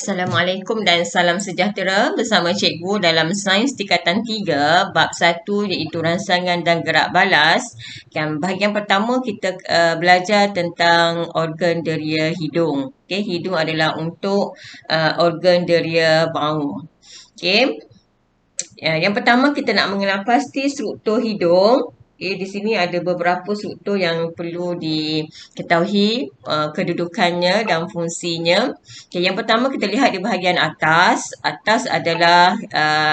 Assalamualaikum dan salam sejahtera bersama cikgu dalam Sains Tingkatan 3 bab 1 iaitu rangsangan dan gerak balas. Bahagian pertama kita belajar tentang organ deria hidung. Hidung adalah untuk organ deria bau. Yang pertama kita nak mengenal pasti struktur hidung. Di sini ada beberapa struktur yang perlu diketahui kedudukannya dan fungsinya. Yang pertama kita lihat di bahagian atas. Atas adalah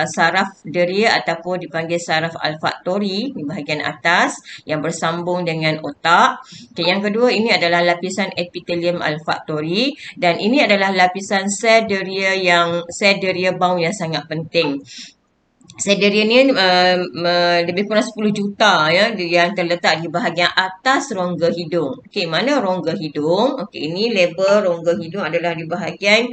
saraf deria ataupun dipanggil saraf olfaktori di bahagian atas yang bersambung dengan otak. Yang kedua ini adalah lapisan epitelium olfaktori dan ini adalah lapisan sel deria bau yang sangat penting. Sel deria ni lebih kurang 10 juta ya yang terletak di bahagian atas rongga hidung. Mana rongga hidung? Ini label rongga hidung adalah di bahagian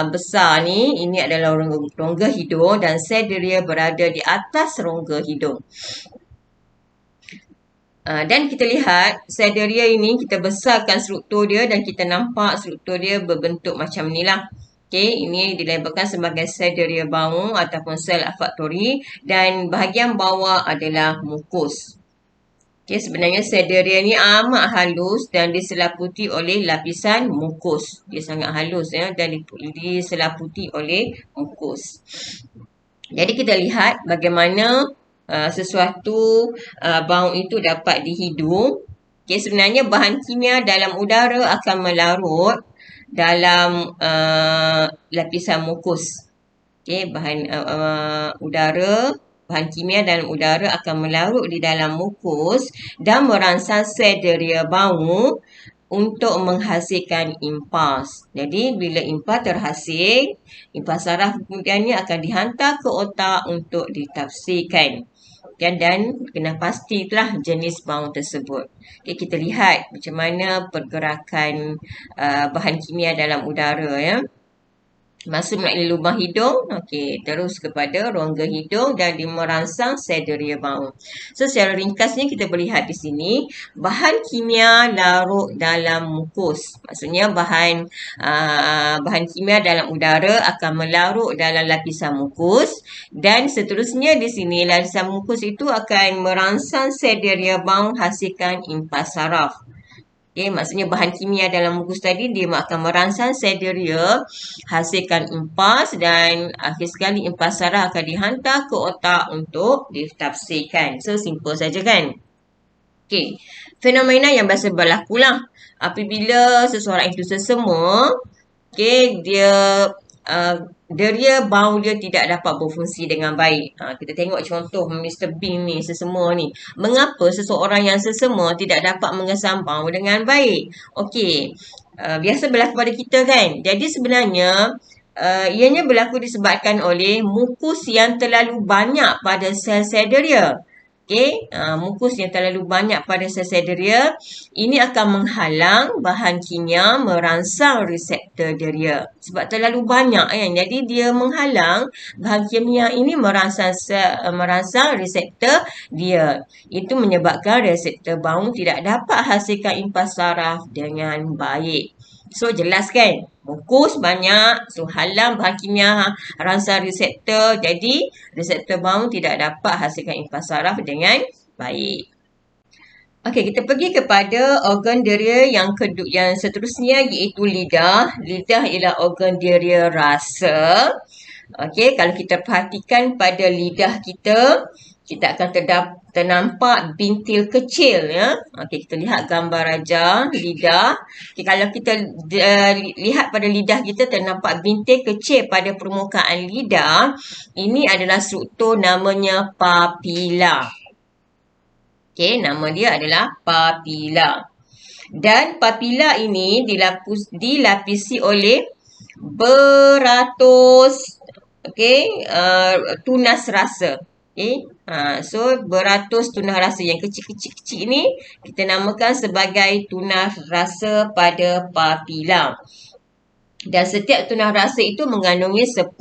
besar ni. Ini adalah rongga hidung dan sel deria berada di atas rongga hidung. Dan kita lihat sel deria ini kita besarkan struktur dia dan kita nampak struktur dia berbentuk macam ni lah. Ini dilabelkan sebagai sel deria bau ataupun sel olfaktori dan bahagian bawah adalah mukus. Sebenarnya sel deria ni amat halus dan diselaputi oleh lapisan mukus. Dia sangat halus ya dan diselaputi oleh mukus. Jadi kita lihat bagaimana sesuatu bau itu dapat dihidung. Sebenarnya bahan kimia dalam udara akan melarut dalam lapisan mukus. Bahan kimia dalam udara akan melarut di dalam mukus dan merangsang sel deria bau untuk menghasilkan impas. Jadi bila impas terhasil, impas saraf kemudiannya akan dihantar ke otak untuk ditafsirkan. Dan kena pastilah jenis bau tersebut. Kita lihat macam mana pergerakan bahan kimia dalam udara ya. Masuk melalui lubang hidung, terus kepada rongga hidung dan merangsang sel deria bau. Secara ringkasnya kita boleh lihat di sini, bahan kimia larut dalam mukus. Maksudnya bahan kimia dalam udara akan melarut dalam lapisan mukus dan seterusnya di sini lapisan mukus itu akan merangsang sel deria bau hasilkan impas saraf. Maksudnya bahan kimia dalam mukus tadi dia akan merangsang sel deria hasilkan impas dan akhir sekali impas saraf akan dihantar ke otak untuk ditafsirkan. So simple saja kan? Fenomena yang biasa berlaku lah apabila seseorang itu sesama, deria bau dia tidak dapat berfungsi dengan baik. Kita tengok contoh Mr. Bean ni, sesama ni. Mengapa seseorang yang sesama tidak dapat mengesam bau dengan baik? Biasa berlaku pada kita kan. Jadi sebenarnya ianya berlaku disebabkan oleh mukus yang terlalu banyak pada sel-sel deria. Mukus yang terlalu banyak pada sel-sel deria ini akan menghalang bahan kimia merangsang reseptor deria. Sebab terlalu banyak kan. Jadi dia menghalang bahan kimia ini merangsang reseptor dia. Itu menyebabkan reseptor bau tidak dapat hasilkan impas saraf dengan baik. So jelas kan? Mukus banyak, so halang bahan kimia rangsang reseptor. Jadi reseptor bau tidak dapat hasilkan impas saraf dengan baik. Kita pergi kepada organ deria yang seterusnya iaitu lidah. Lidah ialah organ deria rasa. Kalau kita perhatikan pada lidah kita akan ternampak bintil kecil ya. Kita lihat gambar raja lidah. Kalau kita lihat pada lidah kita ternampak bintil kecil pada permukaan lidah. Ini adalah struktur namanya papila. Nama dia adalah papila. Dan papila ini dilapisi oleh beratus tunas rasa. So beratus tunas rasa yang kecil-kecil ni kita namakan sebagai tunas rasa pada papila. Dan setiap tunas rasa itu mengandungi 10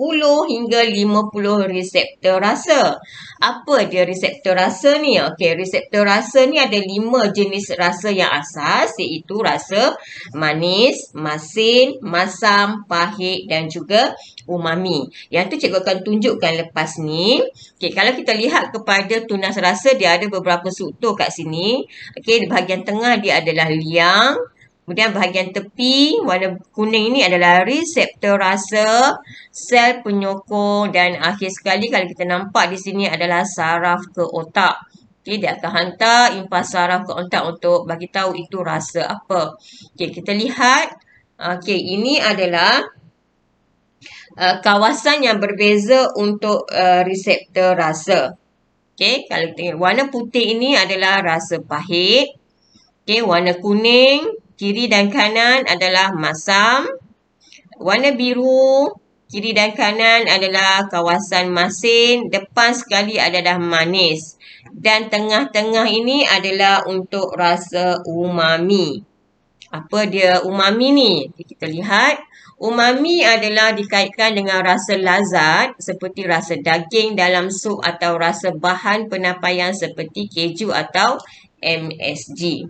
hingga 50 reseptor rasa. Apa dia reseptor rasa ni? Okey, reseptor rasa ni ada 5 jenis rasa yang asas, iaitu rasa manis, masin, masam, pahit dan juga umami. Yang tu cikgu akan tunjukkan lepas ni. Okey, kalau kita lihat kepada tunas rasa, dia ada beberapa struktur kat sini. Okey, di bahagian tengah dia adalah liang. Kemudian bahagian tepi warna kuning ini adalah reseptor rasa, sel penyokong dan akhir sekali kalau kita nampak di sini adalah saraf ke otak. Okay, dia akan hantar impas saraf ke otak untuk bagi tahu itu rasa apa. Okay, kita lihat. Okay, ini adalah kawasan yang berbeza untuk reseptor rasa. Okay, kalau kita tengok warna putih ini adalah rasa pahit. Okay, warna kuning kiri dan kanan adalah masam. Warna biru, kiri dan kanan adalah kawasan masin. Depan sekali adalah manis. Dan tengah-tengah ini adalah untuk rasa umami. Apa dia umami ni? Kita lihat. Umami adalah dikaitkan dengan rasa lazat seperti rasa daging dalam sup atau rasa bahan penapaian seperti keju atau MSG.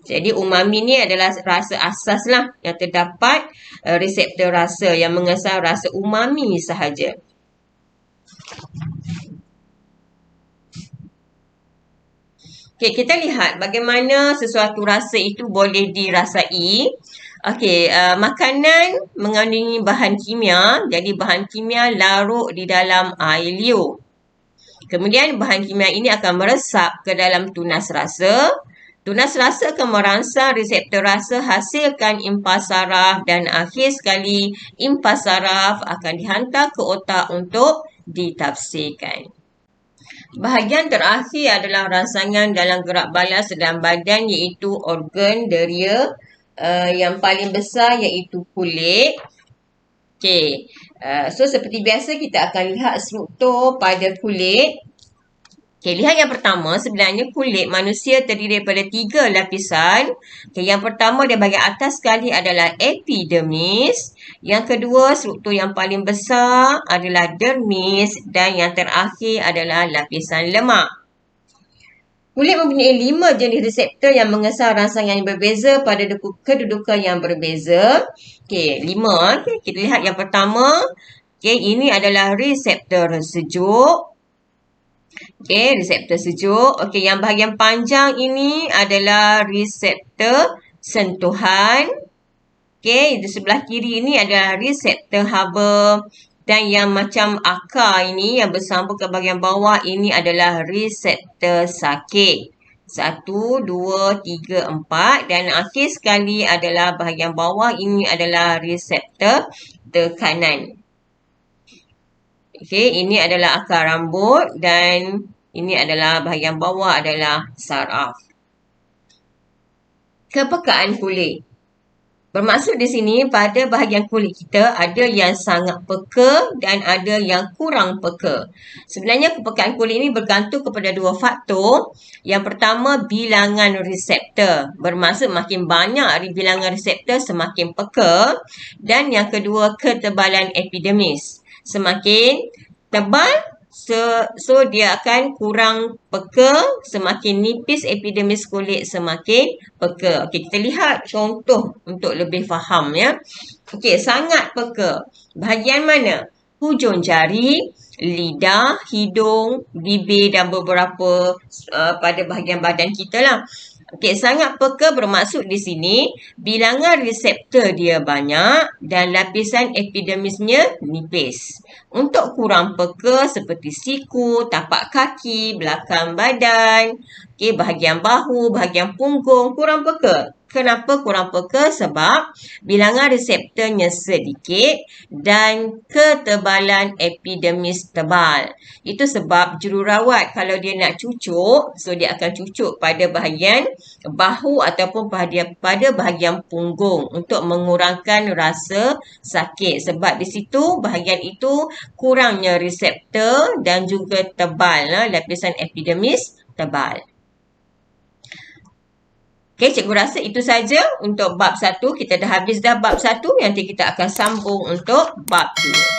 Jadi umami ni adalah rasa asas lah yang terdapat reseptor rasa yang mengesal rasa umami sahaja. Okay, kita lihat bagaimana sesuatu rasa itu boleh dirasai. Okay, makanan mengandungi bahan kimia. Jadi bahan kimia larut di dalam air liur. Kemudian bahan kimia ini akan meresap ke dalam tunas rasa. Tunas rasa akan merangsang reseptor rasa hasilkan impas saraf dan akhir sekali impas saraf akan dihantar ke otak untuk ditafsirkan. Bahagian terakhir adalah rangsangan dalam gerak balas dalam badan iaitu organ deria yang paling besar iaitu kulit. Okey, so seperti biasa kita akan lihat struktur pada kulit. Okay, lihat yang pertama, sebenarnya kulit manusia terdiri daripada 3 lapisan. Okay, yang pertama di bahagian atas sekali adalah epidermis. Yang kedua, struktur yang paling besar adalah dermis. Dan yang terakhir adalah lapisan lemak. Kulit mempunyai 5 jenis reseptor yang mengesal rangsangan yang berbeza pada kedudukan yang berbeza. Okay, 5. Okay, kita lihat yang pertama. Okay, ini adalah reseptor sejuk. Okey, reseptor sejuk. Okey, yang bahagian panjang ini adalah reseptor sentuhan. Okey, di sebelah kiri ini adalah reseptor haba. Dan yang macam akar ini, yang bersambung ke bahagian bawah ini adalah reseptor sakit. 1, 2, 3, 4. Dan akhir sekali adalah bahagian bawah ini adalah reseptor tekanan. Okey, ini adalah akar rambut dan ini adalah bahagian bawah adalah saraf. Kepekaan kulit. Bermaksud di sini pada bahagian kulit kita ada yang sangat peka dan ada yang kurang peka. Sebenarnya kepekaan kulit ini bergantung kepada 2 faktor. Yang pertama, bilangan reseptor. Bermaksud makin banyak bilangan reseptor semakin peka. Dan yang kedua, ketebalan epidermis. Semakin tebal, so dia akan kurang peka. Semakin nipis epidermis kulit, semakin peka. Okey, kita lihat contoh untuk lebih faham ya. Okey, sangat peka. Bahagian mana? Hujung jari, lidah, hidung, bibir dan beberapa pada bahagian badan kita lah. Okey, sangat peka bermaksud di sini bilangan reseptor dia banyak dan lapisan epidermisnya nipis. Untuk kurang peka seperti siku, tapak kaki, belakang badan, okey, bahagian bahu, bahagian punggung kurang peka. Kenapa kurang peka? Sebab bilangan reseptornya sedikit dan ketebalan epidermis tebal. Itu sebab jururawat kalau dia nak cucuk, so dia akan cucuk pada bahagian bahu ataupun pada bahagian punggung untuk mengurangkan rasa sakit. Sebab di situ bahagian itu kurangnya reseptor dan juga tebal, lapisan epidermis tebal. Okey, cikgu rasa itu saja untuk bab 1. Kita dah habis dah bab 1. Nanti kita akan sambung untuk bab 2.